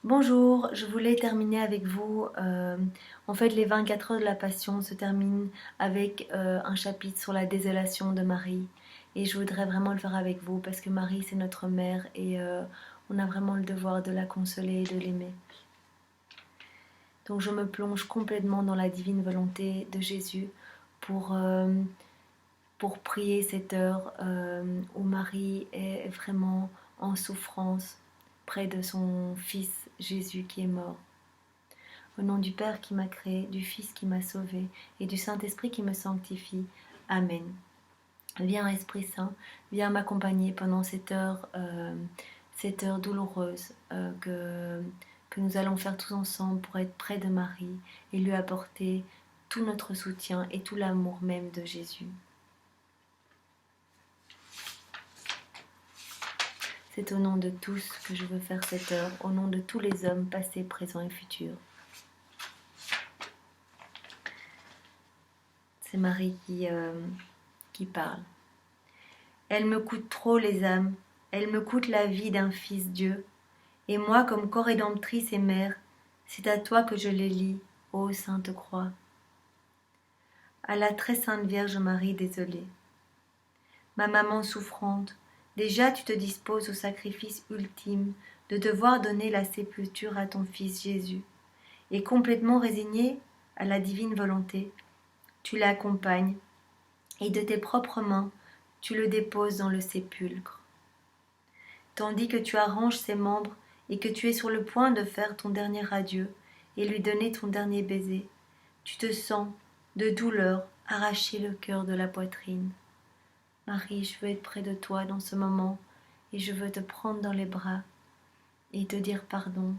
Bonjour, je voulais terminer avec vous. En fait, les 24 heures de la Passion se terminent avec un chapitre sur la désolation de Marie. Et je voudrais vraiment le faire avec vous parce que Marie, c'est notre mère et on a vraiment le devoir de la consoler et de l'aimer. Donc je me plonge complètement dans la divine volonté de Jésus pour, euh, pour prier cette heure où Marie est vraiment en souffrance près de son fils Jésus qui est mort. Au nom du Père qui m'a créé, du Fils qui m'a sauvé et du Saint-Esprit qui me sanctifie. Amen. Viens Esprit Saint, viens m'accompagner pendant cette heure douloureuse que nous allons faire tous ensemble pour être près de Marie et lui apporter tout notre soutien et tout l'amour même de Jésus. C'est au nom de tous que je veux faire cette heure, au nom de tous les hommes passés, présents et futurs. C'est Marie qui parle. Elles me coûtent trop les âmes, elles me coûtent la vie d'un fils Dieu. Et moi, comme corédemptrice et mère, c'est à toi que je les lie, ô Sainte Croix. À la très sainte Vierge Marie désolée. Ma maman souffrante, déjà tu te disposes au sacrifice ultime de devoir donner la sépulture à ton fils Jésus. Et complètement résignée à la divine volonté, tu l'accompagnes et de tes propres mains, tu le déposes dans le sépulcre. Tandis que tu arranges ses membres et que tu es sur le point de faire ton dernier adieu et lui donner ton dernier baiser, tu te sens, de douleur, arracher le cœur de la poitrine. Marie, je veux être près de toi dans ce moment et je veux te prendre dans les bras et te dire pardon,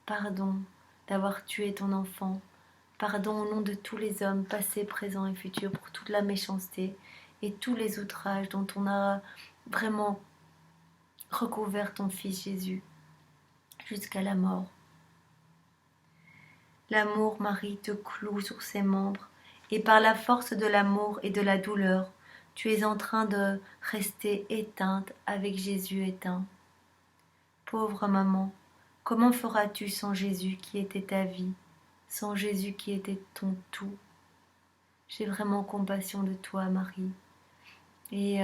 pardon d'avoir tué ton enfant, pardon au nom de tous les hommes passés, présents et futurs pour toute la méchanceté et tous les outrages dont on a vraiment recouvert ton fils Jésus jusqu'à la mort. L'amour, Marie, te cloue sur ses membres, et par la force de l'amour et de la douleur, tu es en train de rester éteinte avec Jésus éteint. Pauvre maman, comment feras-tu sans Jésus qui était ta vie, sans Jésus qui était ton tout? J'ai vraiment compassion de toi, Marie. Et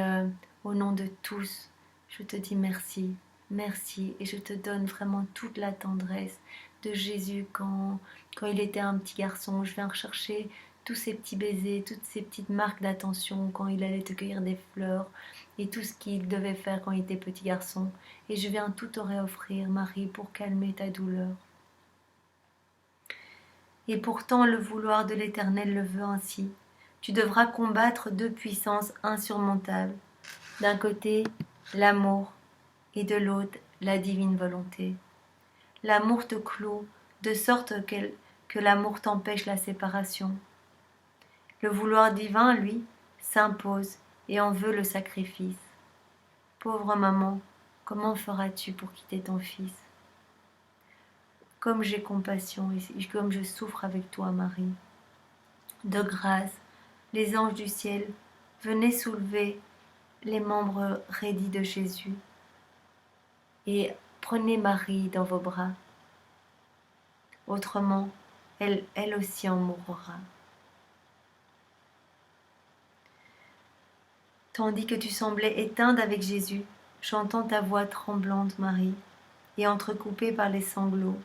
au nom de tous, je te dis merci, merci. Et je te donne vraiment toute la tendresse de Jésus quand il était un petit garçon. Je viens rechercher tous ces petits baisers, toutes ces petites marques d'attention quand il allait te cueillir des fleurs et tout ce qu'il devait faire quand il était petit garçon. Et je viens tout te réoffrir, Marie, pour calmer ta douleur. Et pourtant le vouloir de l'Éternel le veut ainsi. Tu devras combattre deux puissances insurmontables. D'un côté, l'amour, et de l'autre, la divine volonté. L'amour te cloue, de sorte que l'amour t'empêche la séparation. Le vouloir divin, lui, s'impose et en veut le sacrifice. Pauvre maman, comment feras-tu pour quitter ton fils? Comme j'ai compassion et comme je souffre avec toi, Marie. De grâce, les anges du ciel, venez soulever les membres raidis de Jésus et prenez Marie dans vos bras. Autrement, elle aussi en mourra. Tandis que tu semblais éteinte avec Jésus, j'entends ta voix tremblante, Marie, et entrecoupée par les sanglots,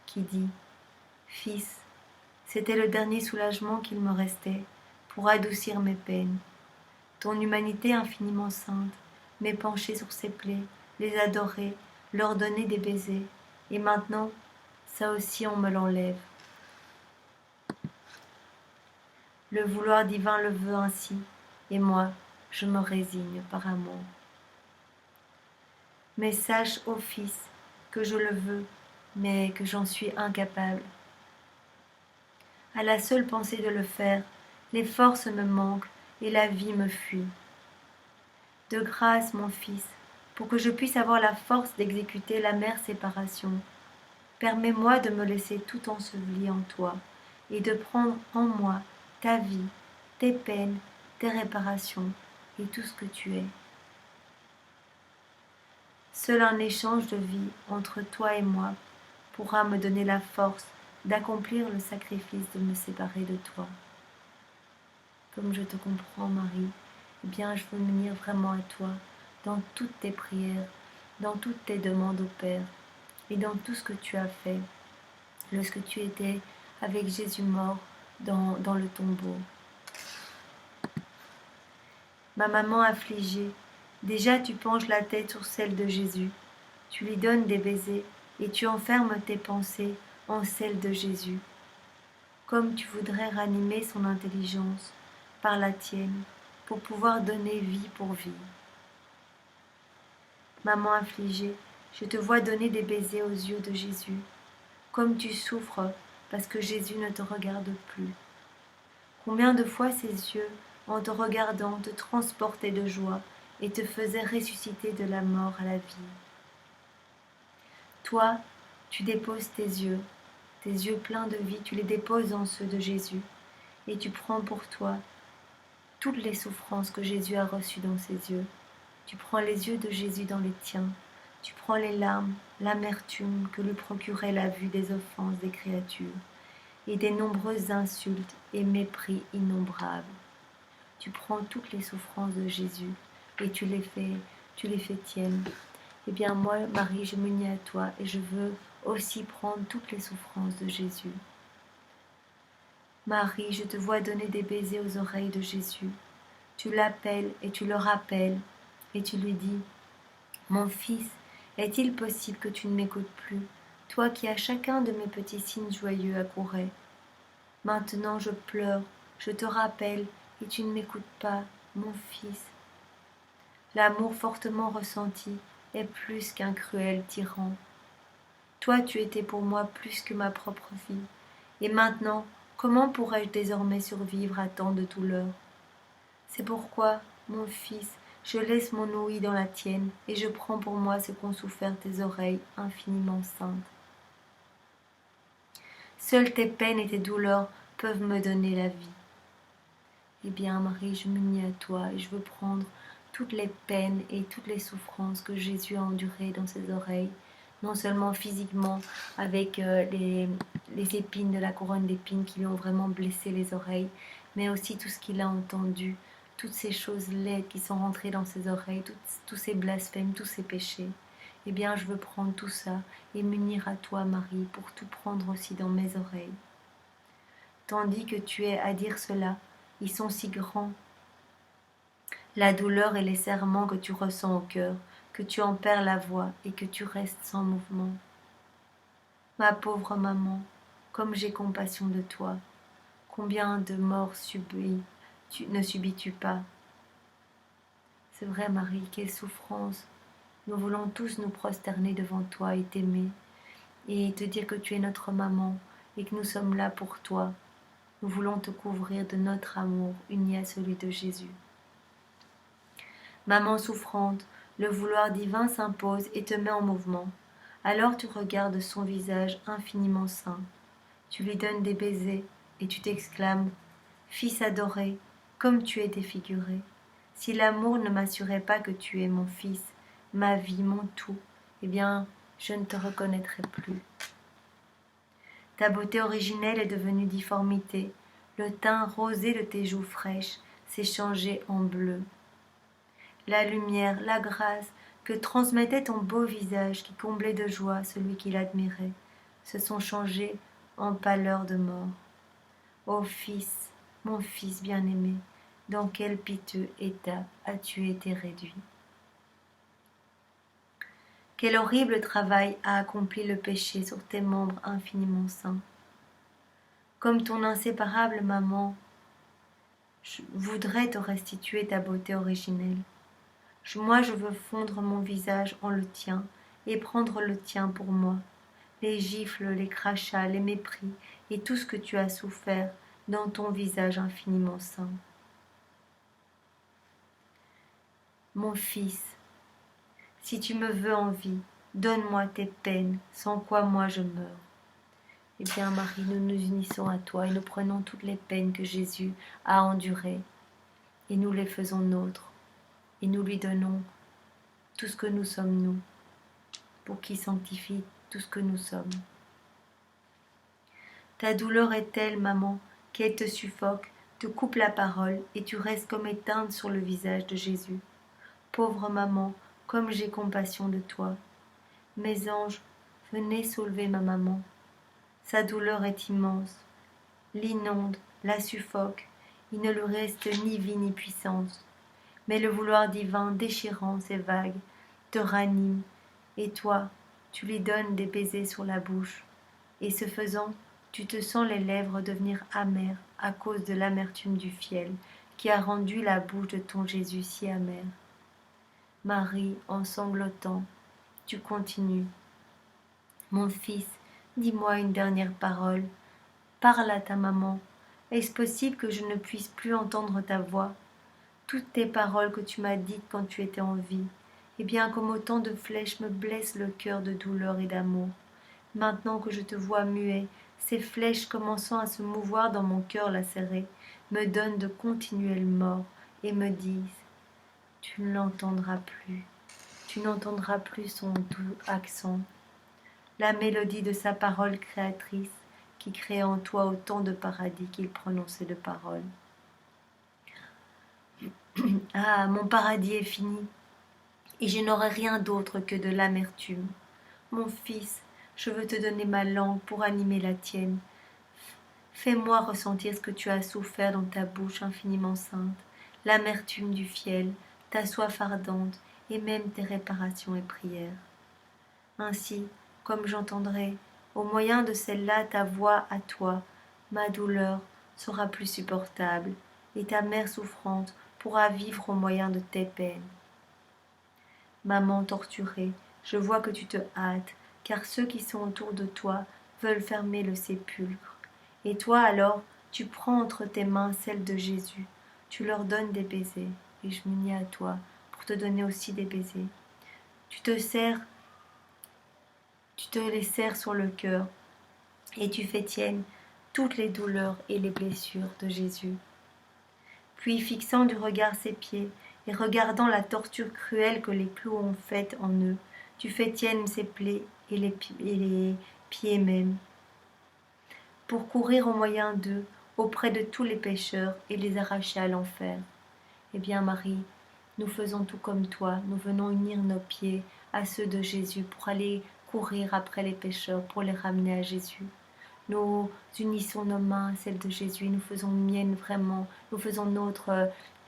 qui dit « Fils, c'était le dernier soulagement qu'il me restait pour adoucir mes peines. Ton humanité infiniment sainte m'épancher sur ses plaies, les adorer, leur donner des baisers, et maintenant, ça aussi on me l'enlève. Le vouloir divin le veut ainsi, et moi, je me résigne par amour. Mais sache, ô Fils, que je le veux, mais que j'en suis incapable. À la seule pensée de le faire, les forces me manquent et la vie me fuit. De grâce, mon Fils, pour que je puisse avoir la force d'exécuter l'amère séparation, permets-moi de me laisser tout enseveli en toi et de prendre en moi ta vie, tes peines, tes réparations et tout ce que tu es. Seul un échange de vie entre toi et moi pourra me donner la force d'accomplir le sacrifice de me séparer de toi. Comme je te comprends, Marie, eh bien, je veux m'unir vraiment à toi dans toutes tes prières, dans toutes tes demandes au Père et dans tout ce que tu as fait lorsque tu étais avec Jésus mort dans le tombeau. Ma maman affligée, déjà tu penches la tête sur celle de Jésus, tu lui donnes des baisers et tu enfermes tes pensées en celles de Jésus, comme tu voudrais ranimer son intelligence par la tienne pour pouvoir donner vie pour vie. Maman affligée, je te vois donner des baisers aux yeux de Jésus, comme tu souffres parce que Jésus ne te regarde plus. Combien de fois ses yeux, en te regardant, te transportaient de joie et te faisaient ressusciter de la mort à la vie. Toi, tu déposes tes yeux pleins de vie, tu les déposes en ceux de Jésus, et tu prends pour toi toutes les souffrances que Jésus a reçues dans ses yeux. Tu prends les yeux de Jésus dans les tiens, tu prends les larmes, l'amertume que lui procurait la vue des offenses des créatures, et des nombreuses insultes et mépris innombrables. Tu prends toutes les souffrances de Jésus et tu les fais tiennes. Eh bien moi, Marie, je m'unis à toi et je veux aussi prendre toutes les souffrances de Jésus. Marie, je te vois donner des baisers aux oreilles de Jésus. Tu l'appelles et tu le rappelles et tu lui dis « Mon fils, est-il possible que tu ne m'écoutes plus, toi qui à chacun de mes petits signes joyeux accourais ? Maintenant je pleure, je te rappelle, et tu ne m'écoutes pas, mon fils. L'amour fortement ressenti est plus qu'un cruel tyran. Toi tu étais pour moi plus que ma propre vie, et maintenant, comment pourrais-je désormais survivre à tant de douleurs ? C'est pourquoi, mon fils, je laisse mon ouïe dans la tienne, et je prends pour moi ce qu'ont souffert tes oreilles infiniment saintes. Seules tes peines et tes douleurs peuvent me donner la vie. Eh bien, Marie, je m'unis à toi et je veux prendre toutes les peines et toutes les souffrances que Jésus a endurées dans ses oreilles, non seulement physiquement avec les épines de la couronne d'épines qui lui ont vraiment blessé les oreilles, mais aussi tout ce qu'il a entendu, toutes ces choses laides qui sont rentrées dans ses oreilles, tous ces blasphèmes, tous ces péchés. Eh bien, je veux prendre tout ça et m'unir à toi, Marie, pour tout prendre aussi dans mes oreilles. Tandis que tu es à dire cela, ils sont si grands. La douleur et les serrements que tu ressens au cœur, que tu en perds la voix et que tu restes sans mouvement. Ma pauvre maman, comme j'ai compassion de toi, combien de morts ne subis-tu pas? C'est vrai, Marie, quelle souffrance. Nous voulons tous nous prosterner devant toi et t'aimer, et te dire que tu es notre maman et que nous sommes là pour toi. Nous voulons te couvrir de notre amour uni à celui de Jésus. Maman souffrante, le vouloir divin s'impose et te met en mouvement. Alors tu regardes son visage infiniment saint. Tu lui donnes des baisers et tu t'exclames « Fils adoré, comme tu es défiguré. Si l'amour ne m'assurait pas que tu es mon fils, ma vie, mon tout, eh bien, je ne te reconnaîtrais plus. Ta beauté originelle est devenue difformité. Le teint rosé de tes joues fraîches s'est changé en bleu. La lumière, la grâce que transmettait ton beau visage qui comblait de joie celui qui l'admirait, se sont changés en pâleur de mort. Ô fils, mon fils bien-aimé, dans quel piteux état as-tu été réduit? Quel horrible travail a accompli le péché sur tes membres infiniment saints. Comme ton inséparable maman, je voudrais te restituer ta beauté originelle. Moi, je veux fondre mon visage en le tien et prendre le tien pour moi. Les gifles, les crachats, les mépris et tout ce que tu as souffert dans ton visage infiniment saint. Mon fils, si tu me veux en vie, donne-moi tes peines, sans quoi moi je meurs. Eh bien, Marie, nous nous unissons à toi et nous prenons toutes les peines que Jésus a endurées et nous les faisons nôtres et nous lui donnons tout ce que nous sommes nous pour qu'il sanctifie tout ce que nous sommes. Ta douleur est telle, maman, qu'elle te suffoque, te coupe la parole, et tu restes comme éteinte sur le visage de Jésus. Pauvre maman, comme j'ai compassion de toi. Mes anges, venez soulever ma maman. Sa douleur est immense, l'inonde, la suffoque, il ne lui reste ni vie ni puissance. Mais le vouloir divin déchirant ses vagues te ranime, et toi, tu lui donnes des baisers sur la bouche, et ce faisant, tu te sens les lèvres devenir amères à cause de l'amertume du fiel qui a rendu la bouche de ton Jésus si amère. Marie, en sanglotant, tu continues. Mon fils, dis-moi une dernière parole. Parle à ta maman. Est-ce possible que je ne puisse plus entendre ta voix? Toutes tes paroles que tu m'as dites quand tu étais en vie, eh bien comme autant de flèches me blessent le cœur de douleur et d'amour. Maintenant que je te vois muet, ces flèches commençant à se mouvoir dans mon cœur lacéré, me donnent de continuelles morts et me disent « Tu ne l'entendras plus, tu n'entendras plus son doux accent, la mélodie de sa parole créatrice qui crée en toi autant de paradis qu'il prononçait de paroles. Ah, mon paradis est fini, et je n'aurai rien d'autre que de l'amertume. Mon fils, je veux te donner ma langue pour animer la tienne. Fais-moi ressentir ce que tu as souffert dans ta bouche infiniment sainte, l'amertume du fiel, ta soif ardente, et même tes réparations et prières. Ainsi, comme j'entendrai, au moyen de celle-là ta voix à toi, ma douleur sera plus supportable, et ta mère souffrante pourra vivre au moyen de tes peines. Maman torturée, je vois que tu te hâtes, car ceux qui sont autour de toi veulent fermer le sépulcre. Et toi alors, tu prends entre tes mains celles de Jésus, tu leur donnes des baisers, et je m'unis à toi pour te donner aussi des baisers. Tu te les serres sur le cœur, et tu fais tiennes toutes les douleurs et les blessures de Jésus. Puis, fixant du regard ses pieds, et regardant la torture cruelle que les clous ont faite en eux, tu fais tiennes ses plaies et les pieds même, pour courir au moyen d'eux, auprès de tous les pécheurs, et les arracher à l'enfer. Eh bien, Marie, nous faisons tout comme toi, nous venons unir nos pieds à ceux de Jésus pour aller courir après les pécheurs, pour les ramener à Jésus. Nous unissons nos mains à celles de Jésus, nous faisons miennes vraiment, nous faisons nôtres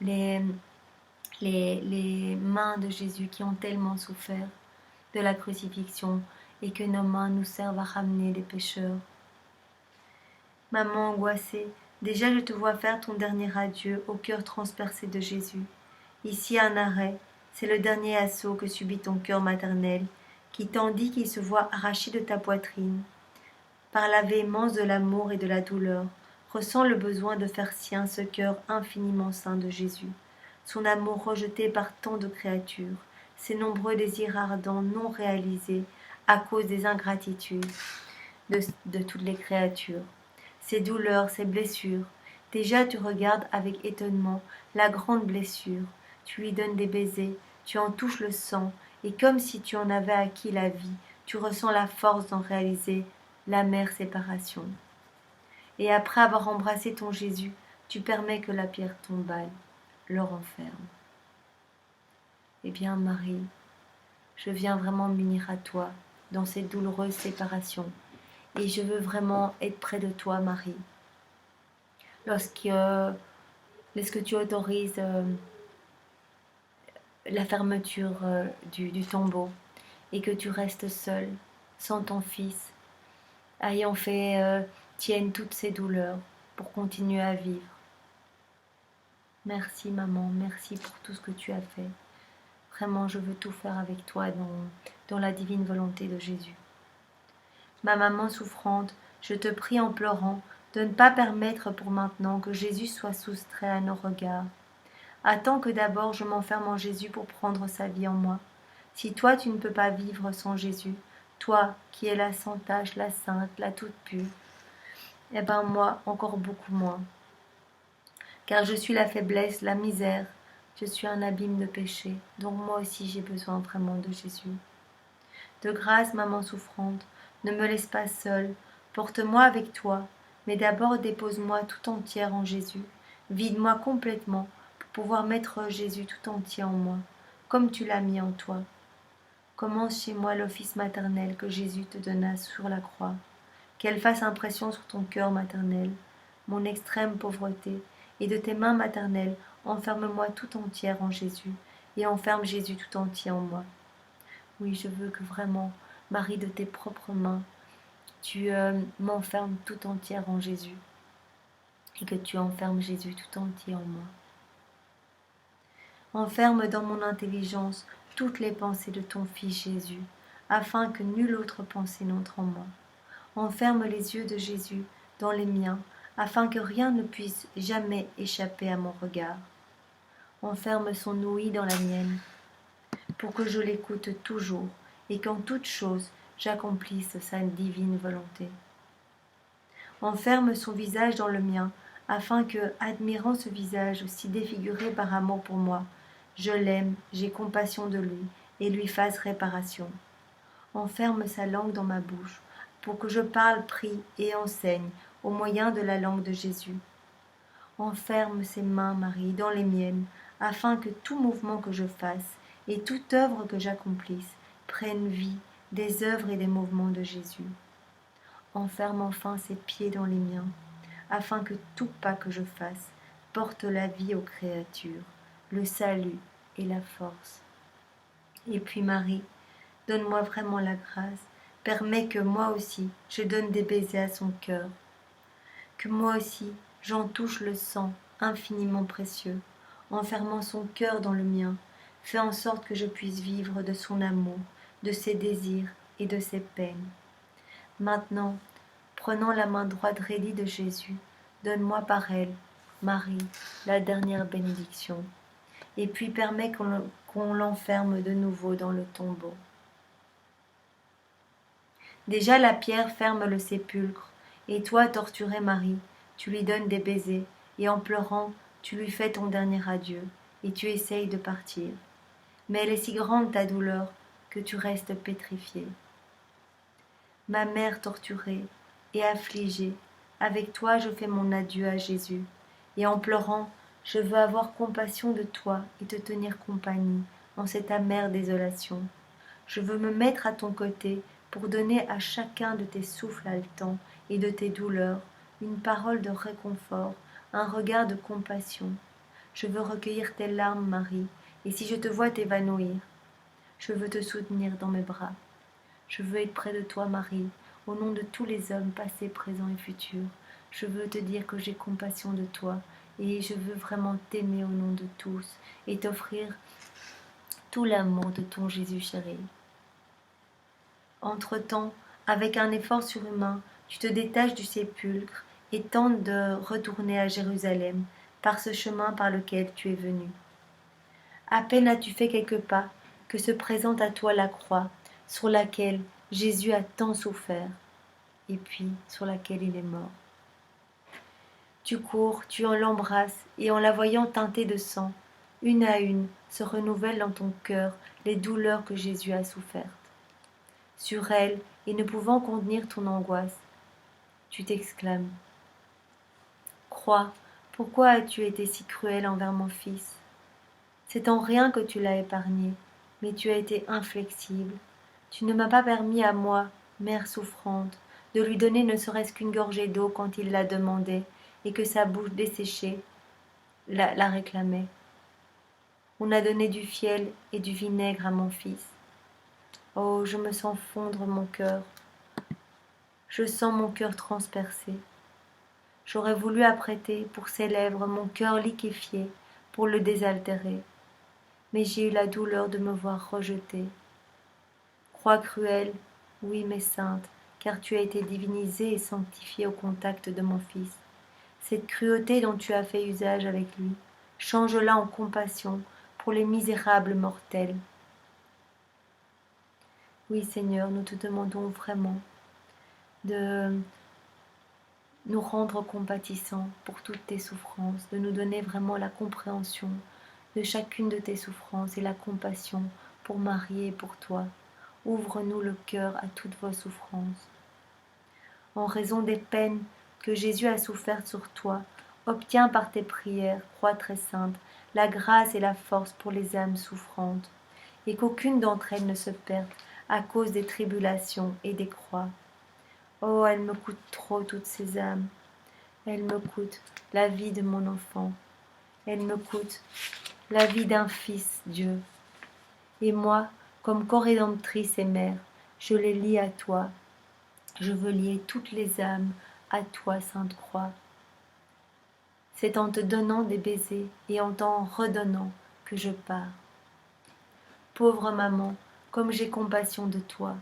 les mains de Jésus qui ont tellement souffert de la crucifixion et que nos mains nous servent à ramener les pécheurs. Maman angoissée, déjà je te vois faire ton dernier adieu au cœur transpercé de Jésus. Ici un arrêt, c'est le dernier assaut que subit ton cœur maternel, qui tandis qu'il se voit arraché de ta poitrine, par la véhémence de l'amour et de la douleur, ressent le besoin de faire sien ce cœur infiniment saint de Jésus, son amour rejeté par tant de créatures, ses nombreux désirs ardents non réalisés à cause des ingratitudes de toutes les créatures, ses douleurs, ses blessures. Déjà tu regardes avec étonnement la grande blessure, tu lui donnes des baisers, tu en touches le sang, et comme si tu en avais acquis la vie, tu ressens la force d'en réaliser l'amère séparation. Et après avoir embrassé ton Jésus, tu permets que la pierre tombale le renferme. Eh bien, Marie, je viens vraiment m'unir à toi dans cette douloureuse séparation. Et je veux vraiment être près de toi, Marie. Lorsque tu autorises la fermeture du tombeau et que tu restes seule, sans ton fils, ayant fait tienne toutes ces douleurs pour continuer à vivre. Merci maman, merci pour tout ce que tu as fait. Vraiment, je veux tout faire avec toi dans la divine volonté de Jésus. Ma maman souffrante, je te prie en pleurant de ne pas permettre pour maintenant que Jésus soit soustrait à nos regards. Attends que d'abord je m'enferme en Jésus pour prendre sa vie en moi. Si toi tu ne peux pas vivre sans Jésus, toi qui es la sans tache, la sainte, la toute pure, eh ben moi encore beaucoup moins. Car je suis la faiblesse, la misère, je suis un abîme de péché, donc moi aussi j'ai besoin vraiment de Jésus. De grâce, maman souffrante, ne me laisse pas seule, porte-moi avec toi, Mais d'abord dépose-moi tout entière en Jésus. Vide-moi complètement pour pouvoir mettre Jésus tout entier en moi, comme tu l'as mis en toi. Commence chez moi l'office maternel que Jésus te donna sur la croix. Qu'elle fasse impression sur ton cœur maternel, mon extrême pauvreté, et de tes mains maternelles, enferme-moi tout entière en Jésus, et enferme Jésus tout entier en moi. Oui, je veux que vraiment, Marie, de tes propres mains, tu m'enfermes tout entière en Jésus, et que tu enfermes Jésus tout entier en moi. Enferme dans mon intelligence toutes les pensées de ton Fils Jésus, afin que nulle autre pensée n'entre en moi. Enferme les yeux de Jésus dans les miens, afin que rien ne puisse jamais échapper à mon regard. Enferme son ouïe dans la mienne, pour que je l'écoute toujours, et qu'en toute chose j'accomplisse sa divine volonté. Enferme son visage dans le mien, afin que, admirant ce visage si défiguré par amour pour moi, je l'aime, j'ai compassion de lui, et lui fasse réparation. Enferme sa langue dans ma bouche, pour que je parle, prie et enseigne au moyen de la langue de Jésus. Enferme ses mains, Marie, dans les miennes, afin que tout mouvement que je fasse et toute œuvre que j'accomplisse prenne vie des œuvres et des mouvements de Jésus. Enferme enfin ses pieds dans les miens, afin que tout pas que je fasse porte la vie aux créatures, le salut et la force. Et puis Marie, donne-moi vraiment la grâce, permets que moi aussi je donne des baisers à son cœur, que moi aussi j'en touche le sang infiniment précieux, enfermant son cœur dans le mien, fais en sorte que je puisse vivre de son amour, de ses désirs et de ses peines. Maintenant, prenant la main droite raidie de Jésus, donne-moi par elle, Marie, la dernière bénédiction, et puis permets qu'on l'enferme de nouveau dans le tombeau. Déjà la pierre ferme le sépulcre, et toi, torturée Marie, tu lui donnes des baisers, et en pleurant, tu lui fais ton dernier adieu, et tu essayes de partir. Mais elle est si grande ta douleur que tu restes pétrifiée. Ma mère torturée et affligée, avec toi je fais mon adieu à Jésus, et en pleurant, je veux avoir compassion de toi et te tenir compagnie en cette amère désolation. Je veux me mettre à ton côté pour donner à chacun de tes souffles haletants et de tes douleurs une parole de réconfort, un regard de compassion. Je veux recueillir tes larmes, Marie, et si je te vois t'évanouir, je veux te soutenir dans mes bras. Je veux être près de toi, Marie, au nom de tous les hommes passés, présents et futurs. Je veux te dire que j'ai compassion de toi, et je veux vraiment t'aimer au nom de tous, et t'offrir tout l'amour de ton Jésus chéri. Entre-temps, avec un effort surhumain, tu te détaches du sépulcre et tentes de retourner à Jérusalem par ce chemin par lequel tu es venu. À peine as-tu fait quelques pas que se présente à toi la croix sur laquelle Jésus a tant souffert et puis sur laquelle il est mort. Tu cours, tu en l'embrasses et en la voyant teintée de sang, une à une se renouvellent dans ton cœur les douleurs que Jésus a souffertes. Sur elle, et ne pouvant contenir ton angoisse, tu t'exclames. Croix, pourquoi as-tu été si cruel envers mon fils? C'est en rien que tu l'as épargné, mais tu as été inflexible. Tu ne m'as pas permis à moi, mère souffrante, de lui donner ne serait-ce qu'une gorgée d'eau quand il la demandait et que sa bouche desséchée la réclamait. On a donné du fiel et du vinaigre à mon fils. Oh, je me sens fondre mon cœur. Je sens mon cœur transpercé. J'aurais voulu apprêter pour ses lèvres mon cœur liquéfié pour le désaltérer. Mais j'ai eu la douleur de me voir rejeté. Croix cruelle, oui mais sainte, car tu as été divinisée et sanctifiée au contact de mon Fils. Cette cruauté dont tu as fait usage avec lui, change-la en compassion pour les misérables mortels. Oui Seigneur, nous te demandons vraiment de nous rendre compatissants pour toutes tes souffrances, de nous donner vraiment la compréhension de chacune de tes souffrances et la compassion pour Marie et pour toi. Ouvre-nous le cœur à toutes vos souffrances. En raison des peines que Jésus a souffert sur toi, obtiens par tes prières, croix très sainte, la grâce et la force pour les âmes souffrantes, et qu'aucune d'entre elles ne se perde à cause des tribulations et des croix. Oh, elles me coûtent trop, toutes ces âmes. Elles me coûtent la vie de mon enfant. Elles me coûtent la vie d'un fils, Dieu. Et moi, comme co-rédemptrice et mère, je les lie à toi. Je veux lier toutes les âmes à toi, Sainte Croix. C'est en te donnant des baisers et en t'en redonnant que je pars. Pauvre maman, comme j'ai compassion de toi.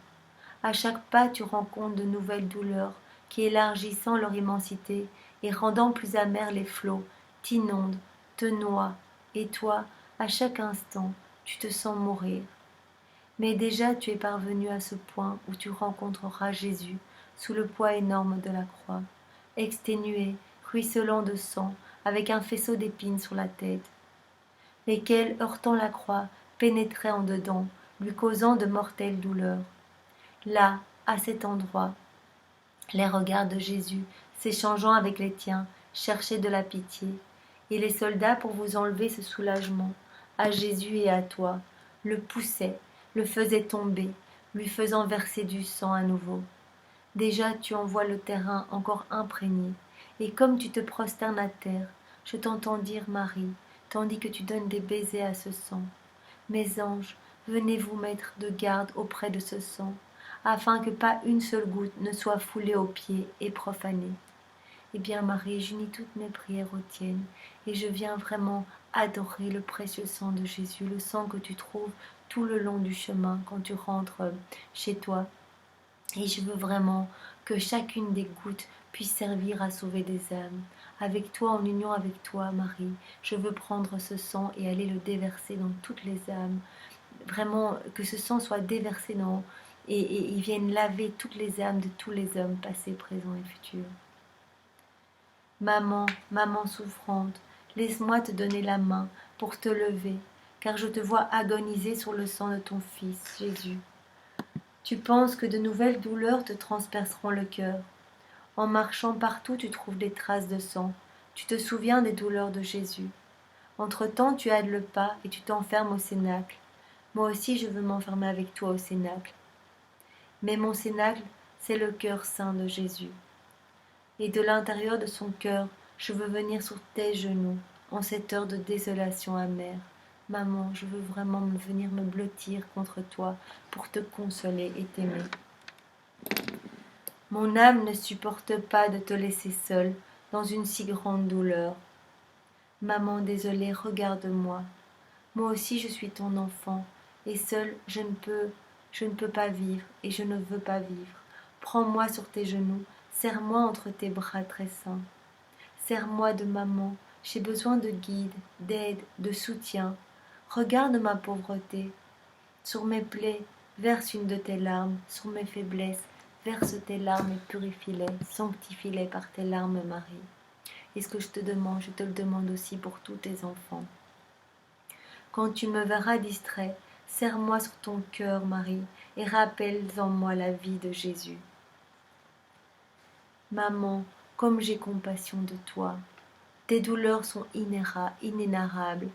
À chaque pas, tu rencontres de nouvelles douleurs qui, élargissant leur immensité et rendant plus amers les flots, t'inondent, te noient, et toi, à chaque instant, tu te sens mourir. Mais déjà tu es parvenu à ce point où tu rencontreras Jésus sous le poids énorme de la croix, exténué, ruisselant de sang, avec un faisceau d'épines sur la tête, lesquelles, heurtant la croix, pénétraient en dedans, lui causant de mortelles douleurs. Là, à cet endroit, les regards de Jésus, s'échangeant avec les tiens, cherchaient de la pitié, et les soldats, pour vous enlever ce soulagement, à Jésus et à toi, le poussaient, le faisaient tomber, lui faisant verser du sang à nouveau. Déjà tu en vois le terrain encore imprégné, et comme tu te prosternes à terre, je t'entends dire Marie, tandis que tu donnes des baisers à ce sang. Mes anges, venez vous mettre de garde auprès de ce sang, afin que pas une seule goutte ne soit foulée aux pieds et profanée. Eh bien Marie, j'unis toutes mes prières aux tiennes, et je viens vraiment adorer le précieux sang de Jésus, le sang que tu trouves tout le long du chemin quand tu rentres chez toi. Et je veux vraiment que chacune des gouttes puisse servir à sauver des âmes. Avec toi, en union avec toi, Marie, je veux prendre ce sang et aller le déverser dans toutes les âmes. Vraiment, que ce sang soit déversé et il vienne laver toutes les âmes de tous les hommes, passés, présents et futurs. Maman, maman souffrante, laisse-moi te donner la main pour te lever, car je te vois agoniser sur le sang de ton Fils, Jésus. Tu penses que de nouvelles douleurs te transperceront le cœur. En marchant partout, tu trouves des traces de sang. Tu te souviens des douleurs de Jésus. Entre-temps, tu hâtes le pas et tu t'enfermes au cénacle. Moi aussi, je veux m'enfermer avec toi au cénacle. Mais mon cénacle, c'est le cœur saint de Jésus. Et de l'intérieur de son cœur, je veux venir sur tes genoux, en cette heure de désolation amère. Maman, je veux vraiment venir me blottir contre toi pour te consoler et t'aimer. Mon âme ne supporte pas de te laisser seule dans une si grande douleur. Maman désolée, regarde-moi. Moi aussi je suis ton enfant, et seule je ne peux pas vivre, et je ne veux pas vivre. Prends-moi sur tes genoux, serre-moi entre tes bras très saints. Serre-moi de maman, j'ai besoin de guide, d'aide, de soutien. Regarde ma pauvreté. Sur mes plaies, verse une de tes larmes, sur mes faiblesses, verse tes larmes et purifie-les, sanctifie-les par tes larmes, Marie. Et ce que je te demande, je te le demande aussi pour tous tes enfants. Quand tu me verras distrait, serre-moi sur ton cœur, Marie, et rappelle en moi la vie de Jésus. Maman, comme j'ai compassion de toi, tes douleurs sont inénarrables.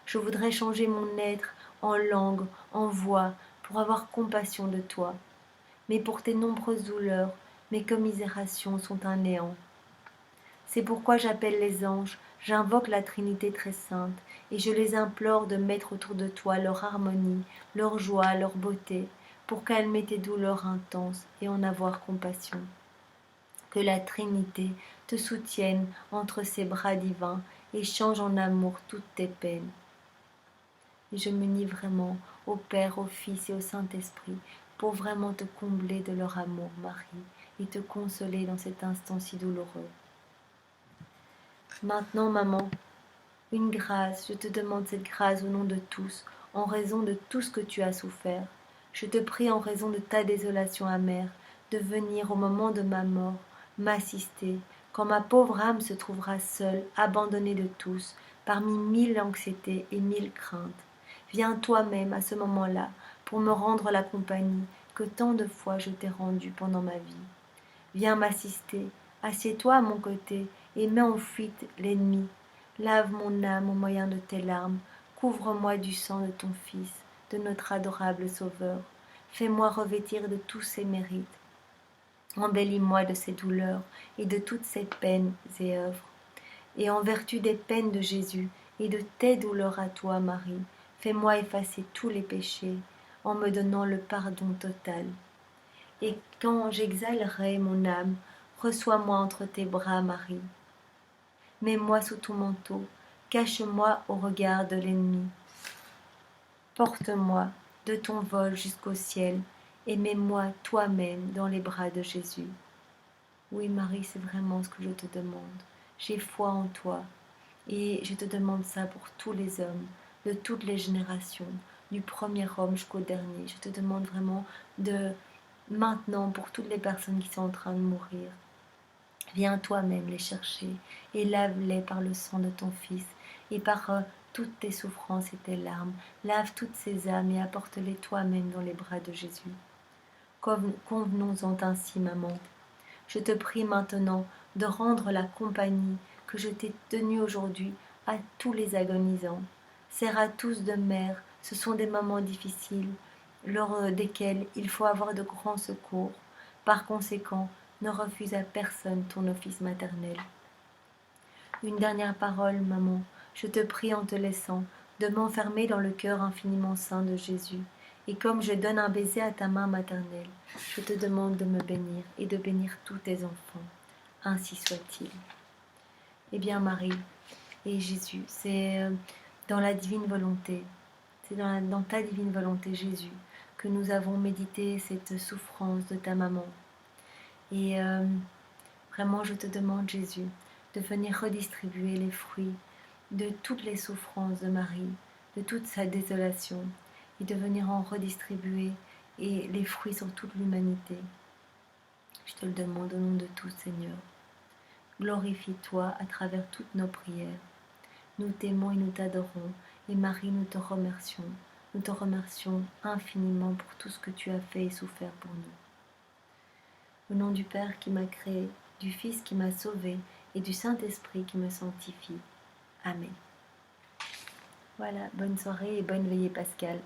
Je voudrais changer mon être en langue, en voix, pour avoir compassion de toi. Mais pour tes nombreuses douleurs, mes commisérations sont un néant. C'est pourquoi j'appelle les anges, j'invoque la Trinité très sainte, et je les implore de mettre autour de toi leur harmonie, leur joie, leur beauté, pour calmer tes douleurs intenses et en avoir compassion. Que la Trinité te soutienne entre ses bras divins et change en amour toutes tes peines. Et je m'unis vraiment au Père, au Fils et au Saint-Esprit pour vraiment te combler de leur amour, Marie, et te consoler dans cet instant si douloureux. Maintenant, maman, une grâce, je te demande cette grâce au nom de tous, en raison de tout ce que tu as souffert. Je te prie en raison de ta désolation amère, de venir au moment de ma mort, m'assister, quand ma pauvre âme se trouvera seule, abandonnée de tous, parmi 1000 anxiétés et 1000 craintes. Viens toi-même à ce moment-là, pour me rendre la compagnie que tant de fois je t'ai rendue pendant ma vie. Viens m'assister, Assieds-toi à mon côté et mets en fuite l'ennemi. Lave mon âme au moyen de tes larmes. Couvre-moi du sang de ton Fils, de notre adorable Sauveur. Fais-moi revêtir de tous ses mérites. Embellis-moi de ses douleurs et de toutes ses peines et œuvres. Et en vertu des peines de Jésus et de tes douleurs à toi, Marie, fais-moi effacer tous les péchés en me donnant le pardon total. Et quand j'exhalerai mon âme, reçois-moi entre tes bras, Marie. Mets-moi sous ton manteau, cache-moi au regard de l'ennemi. Porte-moi de ton vol jusqu'au ciel et mets-moi toi-même dans les bras de Jésus. Oui, Marie, c'est vraiment ce que je te demande. J'ai foi en toi et je te demande ça pour tous les hommes, de toutes les générations, du premier homme jusqu'au dernier. Je te demande vraiment de maintenant pour toutes les personnes qui sont en train de mourir. Viens toi-même les chercher et lave-les par le sang de ton Fils et par toutes tes souffrances et tes larmes. Lave toutes ces âmes et apporte-les toi-même dans les bras de Jésus. Convenons-en ainsi, maman. Je te prie maintenant de rendre la compagnie que je t'ai tenue aujourd'hui à tous les agonisants. Serre à tous de mère, ce sont des moments difficiles, lors desquels il faut avoir de grands secours. Par conséquent, ne refuse à personne ton office maternel. Une dernière parole, maman, je te prie en te laissant de m'enfermer dans le cœur infiniment saint de Jésus. Et comme je donne un baiser à ta main maternelle, je te demande de me bénir et de bénir tous tes enfants. Ainsi soit-il. Eh bien, Marie et Jésus, c'est dans la divine volonté, c'est dans ta divine volonté, Jésus, que nous avons médité cette souffrance de ta maman. Et vraiment, je te demande, Jésus, de venir redistribuer les fruits de toutes les souffrances de Marie, de toute sa désolation, et de venir en redistribuer et les fruits sur toute l'humanité. Je te le demande au nom de tous, Seigneur. Glorifie-toi à travers toutes nos prières. Nous t'aimons et nous t'adorons, et Marie, nous te remercions. Nous te remercions infiniment pour tout ce que tu as fait et souffert pour nous. Au nom du Père qui m'a créé, du Fils qui m'a sauvé, et du Saint-Esprit qui me sanctifie. Amen. Voilà, bonne soirée et bonne veillée pascale.